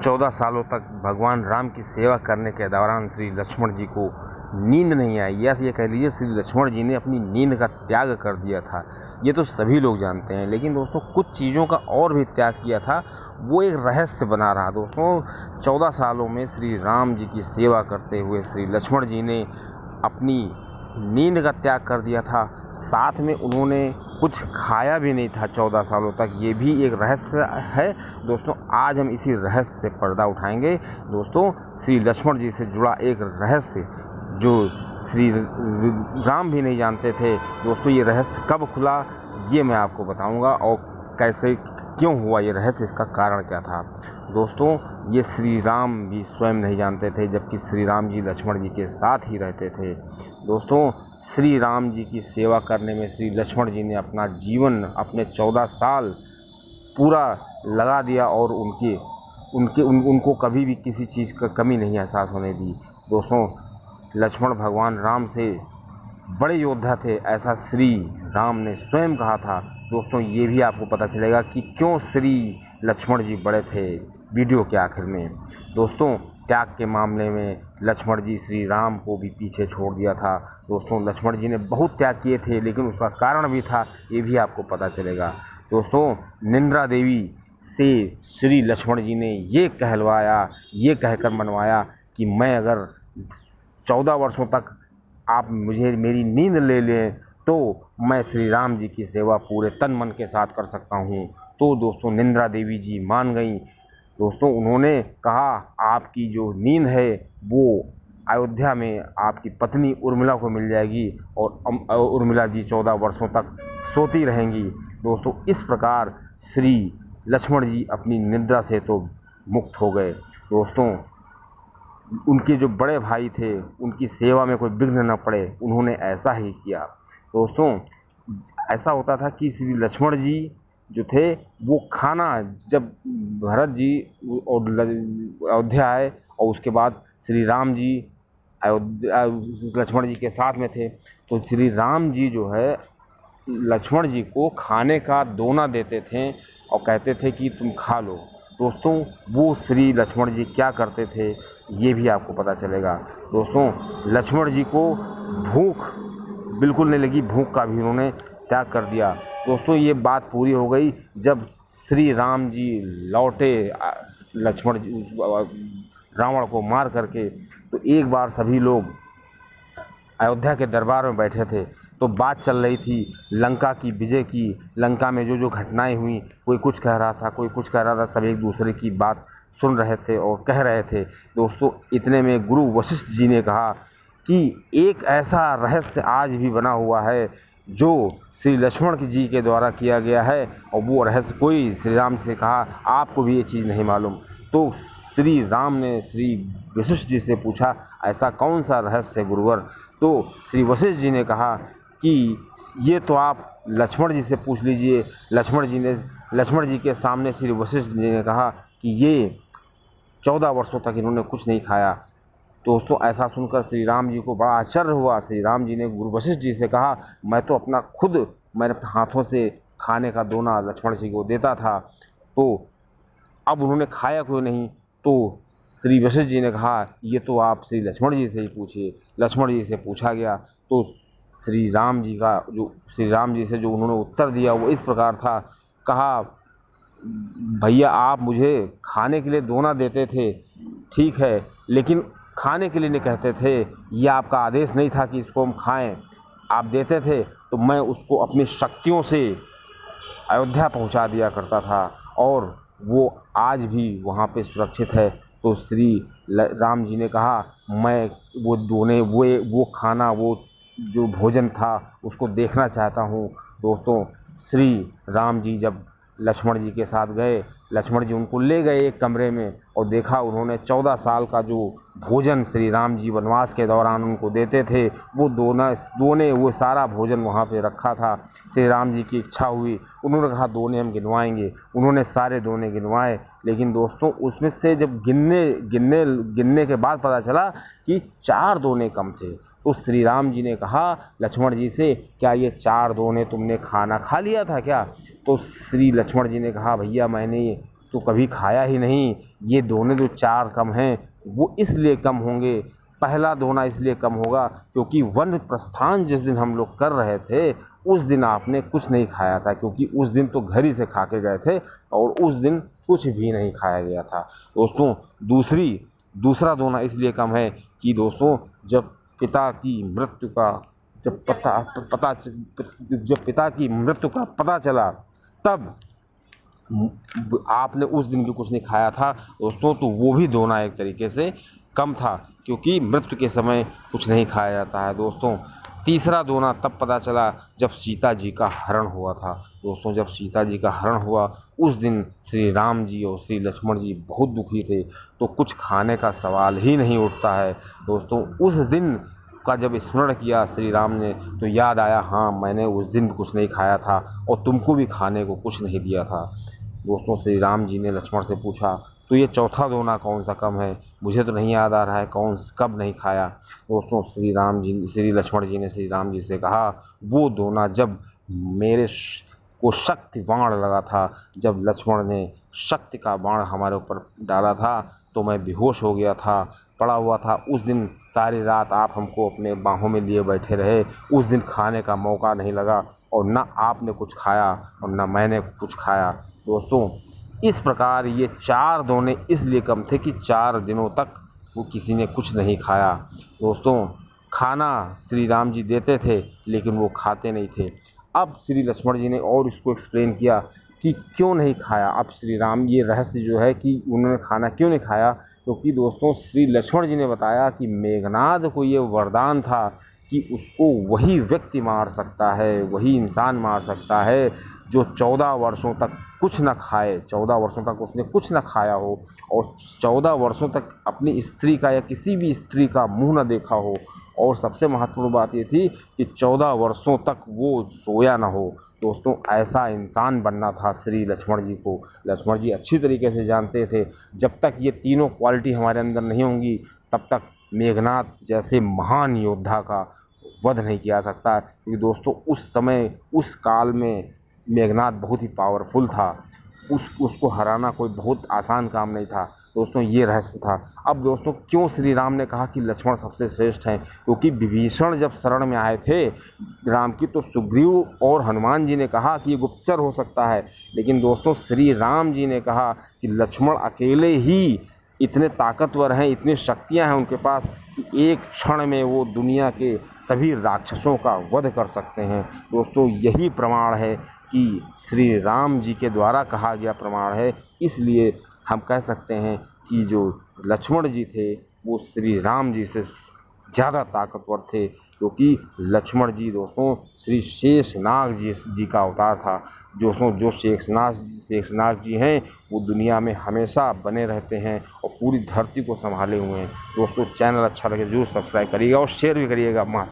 14 सालों तक भगवान राम की सेवा करने के दौरान श्री लक्ष्मण जी को नींद नहीं आई, या ये कह लीजिए श्री लक्ष्मण जी ने अपनी नींद का त्याग कर दिया था। ये तो सभी लोग जानते हैं, लेकिन दोस्तों कुछ चीज़ों का और भी त्याग किया था, वो एक रहस्य बना रहा। दोस्तों 14 सालों में श्री राम जी की सेवा करते हुए श्री लक्ष्मण जी ने अपनी नींद का त्याग कर दिया था, साथ में उन्होंने कुछ खाया भी नहीं था 14 सालों तक। ये भी एक रहस्य है दोस्तों। आज हम इसी रहस्य से पर्दा उठाएंगे दोस्तों। श्री लक्ष्मण जी से जुड़ा एक रहस्य जो श्री राम भी नहीं जानते थे दोस्तों। ये रहस्य कब खुला ये मैं आपको बताऊंगा, और कैसे क्यों हुआ ये रहस्य, इसका कारण क्या था दोस्तों। ये श्री राम भी स्वयं नहीं जानते थे, जबकि श्री राम जी लक्ष्मण जी के साथ ही रहते थे दोस्तों। श्री राम जी की सेवा करने में श्री लक्ष्मण जी ने अपना जीवन, अपने 14 साल पूरा लगा दिया, और उनको कभी भी किसी चीज़ का कमी नहीं एहसास होने दी दोस्तों। लक्ष्मण भगवान राम से बड़े योद्धा थे, ऐसा श्री राम ने स्वयं कहा था दोस्तों। ये भी आपको पता चलेगा कि क्यों श्री लक्ष्मण जी बड़े थे वीडियो के आखिर में दोस्तों। त्याग के मामले में लक्ष्मण जी श्री राम को भी पीछे छोड़ दिया था दोस्तों। लक्ष्मण जी ने बहुत त्याग किए थे, लेकिन उसका कारण भी था, ये भी आपको पता चलेगा दोस्तों। निंद्रा देवी से श्री लक्ष्मण जी ने ये कहलवाया, ये कहकर मनवाया कि मैं अगर 14 वर्षों तक आप मुझे मेरी नींद ले लें तो मैं श्री राम जी की सेवा पूरे तन मन के साथ कर सकता हूँ। तो दोस्तों निंद्रा देवी जी मान गई दोस्तों। उन्होंने कहा आपकी जो नींद है वो अयोध्या में आपकी पत्नी उर्मिला को मिल जाएगी, और उर्मिला जी 14 वर्षों तक सोती रहेंगी दोस्तों। इस प्रकार श्री लक्ष्मण जी अपनी निद्रा से तो मुक्त हो गए दोस्तों। उनके जो बड़े भाई थे उनकी सेवा में कोई विघ्न न पड़े, उन्होंने ऐसा ही किया दोस्तों। ऐसा होता था कि श्री लक्ष्मण जी जो थे वो खाना, जब भरत जी अयोध्या आए और उसके बाद श्री राम जी अयोध्या लक्ष्मण जी के साथ में थे, तो श्री राम जी जो है लक्ष्मण जी को खाने का दोना देते थे और कहते थे कि तुम खा लो दोस्तों। वो श्री लक्ष्मण जी क्या करते थे ये भी आपको पता चलेगा दोस्तों। लक्ष्मण जी को भूख बिल्कुल नहीं लगी, भूख का भी उन्होंने त्याग कर दिया दोस्तों। ये बात पूरी हो गई जब श्री राम जी लौटे लक्ष्मण जी रावण को मार करके। तो एक बार सभी लोग अयोध्या के दरबार में बैठे थे, तो बात चल रही थी लंका की विजय की। लंका में जो जो घटनाएं हुई, कोई कुछ कह रहा था, कोई कुछ कह रहा था, सब एक दूसरे की बात सुन रहे थे और कह रहे थे दोस्तों। इतने में गुरु वशिष्ठ जी ने कहा कि एक ऐसा रहस्य आज भी बना हुआ है जो श्री लक्ष्मण जी के द्वारा किया गया है, और वो रहस्य कोई श्री राम से कहा आपको भी ये चीज़ नहीं मालूम। तो श्री राम ने श्री वशिष्ठ जी से पूछा ऐसा कौन सा रहस्य है गुरुवर। तो श्री वशिष्ठ जी ने कहा कि ये तो आप लक्ष्मण जी से पूछ लीजिए। लक्ष्मण जी के सामने श्री वशिष्ठ जी ने कहा कि ये 14 वर्षों तक इन्होंने कुछ नहीं खाया दोस्तों। ऐसा सुनकर श्री राम जी को बड़ा आश्चर्य हुआ। श्री राम जी ने गुरु वशिष्ठ जी से कहा मैं तो मैंने अपने हाथों से खाने का दोना लक्ष्मण जी को देता था, तो अब उन्होंने खाया क्यों नहीं। तो श्री वशिष्ठ जी ने कहा ये तो आप श्री लक्ष्मण जी से ही पूछिए। लक्ष्मण जी से पूछा गया तो श्री राम जी से जो उन्होंने उत्तर दिया वो इस प्रकार था। कहा भैया आप मुझे खाने के लिए दोना देते थे, ठीक है, लेकिन खाने के लिए नहीं कहते थे, ये आपका आदेश नहीं था कि इसको हम खाएं। आप देते थे तो मैं उसको अपनी शक्तियों से अयोध्या पहुंचा दिया करता था, और वो आज भी वहाँ पे सुरक्षित है। तो श्री राम जी ने कहा मैं वो दोने वो खाना, वो जो भोजन था उसको देखना चाहता हूँ दोस्तों। श्री राम जी जब लक्ष्मण जी के साथ गए, लक्ष्मण जी उनको ले गए एक कमरे में, और देखा उन्होंने 14 साल का जो भोजन श्री राम जी वनवास के दौरान उनको देते थे वो दोने वो सारा भोजन वहाँ पे रखा था। श्री राम जी की इच्छा हुई, उन्होंने कहा दोने हम गिनवाएंगे। उन्होंने सारे दोने गिनवाए, लेकिन दोस्तों उसमें से जब गिनने के बाद पता चला कि 4 दोने कम थे। तो श्री राम जी ने कहा लक्ष्मण जी से क्या ये 4 दोने तुमने खाना खा लिया था क्या। तो श्री लक्ष्मण जी ने कहा भैया मैंने ये तो कभी खाया ही नहीं। ये दोने जो 4 कम हैं वो इसलिए कम होंगे, पहला दोना इसलिए कम होगा क्योंकि वन प्रस्थान जिस दिन हम लोग कर रहे थे उस दिन आपने कुछ नहीं खाया था, क्योंकि उस दिन तो घर ही से खा के गए थे और उस दिन कुछ भी नहीं खाया गया था। दोस्तों दूसरा दोना इसलिए कम है कि दोस्तों जब पिता की मृत्यु का पता चला तब आपने उस दिन भी कुछ नहीं खाया था दोस्तों, तो वो भी दोना एक तरीके से कम था, क्योंकि मृत्यु के समय कुछ नहीं खाया जाता है। दोस्तों तीसरा दोना तब पता चला जब सीता जी का हरण हुआ था। दोस्तों जब सीता जी का हरण हुआ उस दिन श्री राम जी और श्री लक्ष्मण जी बहुत दुखी थे, तो कुछ खाने का सवाल ही नहीं उठता है। दोस्तों उस दिन का जब स्मरण किया श्री राम ने तो याद आया, हाँ मैंने उस दिन भी कुछ नहीं खाया था और तुमको भी खाने को कुछ नहीं दिया था। दोस्तों श्री राम जी ने लक्ष्मण से पूछा, तो ये चौथा दोना कौन सा कम है, मुझे तो नहीं याद आ रहा है कब नहीं खाया। दोस्तों श्री लक्ष्मण जी ने श्री राम जी से कहा, वो दोना जब मेरे को शक्ति बाण लगा था, जब लक्ष्मण ने शक्ति का बाण हमारे ऊपर डाला था तो मैं बेहोश हो गया था, पड़ा हुआ था। उस दिन सारी रात आप हमको अपने बाहों में लिए बैठे रहे, उस दिन खाने का मौका नहीं लगा और ना आपने कुछ खाया और ना मैंने कुछ खाया। दोस्तों इस प्रकार ये 4 दोने इसलिए कम थे कि 4 दिनों तक वो किसी ने कुछ नहीं खाया। दोस्तों खाना श्री राम जी देते थे लेकिन वो खाते नहीं थे। अब श्री लक्ष्मण जी ने और इसको एक्सप्लेन किया कि क्यों नहीं खाया। अब श्री राम ये रहस्य जो है कि उन्होंने खाना क्यों नहीं खाया, क्योंकि दोस्तों श्री लक्ष्मण जी ने बताया कि मेघनाद को ये वरदान था कि उसको वही व्यक्ति मार सकता है, वही इंसान मार सकता है जो 14 वर्षों तक कुछ ना खाए, 14 वर्षों तक उसने कुछ ना खाया हो और 14 वर्षों तक अपनी स्त्री का या किसी भी स्त्री का मुंह ना देखा हो, और सबसे महत्वपूर्ण बात ये थी कि 14 वर्षों तक वो सोया ना हो। दोस्तों ऐसा इंसान बनना था श्री लक्ष्मण जी को। लक्ष्मण जी अच्छी तरीके से जानते थे जब तक ये तीनों क्वालिटी हमारे अंदर नहीं होंगी तब तक मेघनाद जैसे महान योद्धा का वध नहीं किया सकता, क्योंकि दोस्तों उस समय उस काल में मेघनाद बहुत ही पावरफुल था, उसको हराना कोई बहुत आसान काम नहीं था। दोस्तों ये रहस्य था। अब दोस्तों क्यों श्री राम ने कहा कि लक्ष्मण सबसे श्रेष्ठ हैं, क्योंकि विभीषण जब शरण में आए थे राम की तो सुग्रीव और हनुमान जी ने कहा कि ये गुप्तचर हो सकता है, लेकिन दोस्तों श्री राम जी ने कहा कि लक्ष्मण अकेले ही इतने ताकतवर हैं, इतनी शक्तियां हैं उनके पास कि एक क्षण में वो दुनिया के सभी राक्षसों का वध कर सकते हैं। दोस्तों यही प्रमाण है कि श्री राम जी के द्वारा कहा गया प्रमाण है, इसलिए हम कह सकते हैं कि जो लक्ष्मण जी थे वो श्री राम जी से ज़्यादा ताकतवर थे, क्योंकि लक्ष्मण जी दोस्तों श्री शेषनाग जी का अवतार था। दोस्तों जो शेषनाग जी हैं वो दुनिया में हमेशा बने रहते हैं और पूरी धरती को संभाले हुए हैं। दोस्तों चैनल अच्छा लगे जरूर सब्सक्राइब करिएगा और शेयर भी करिएगा।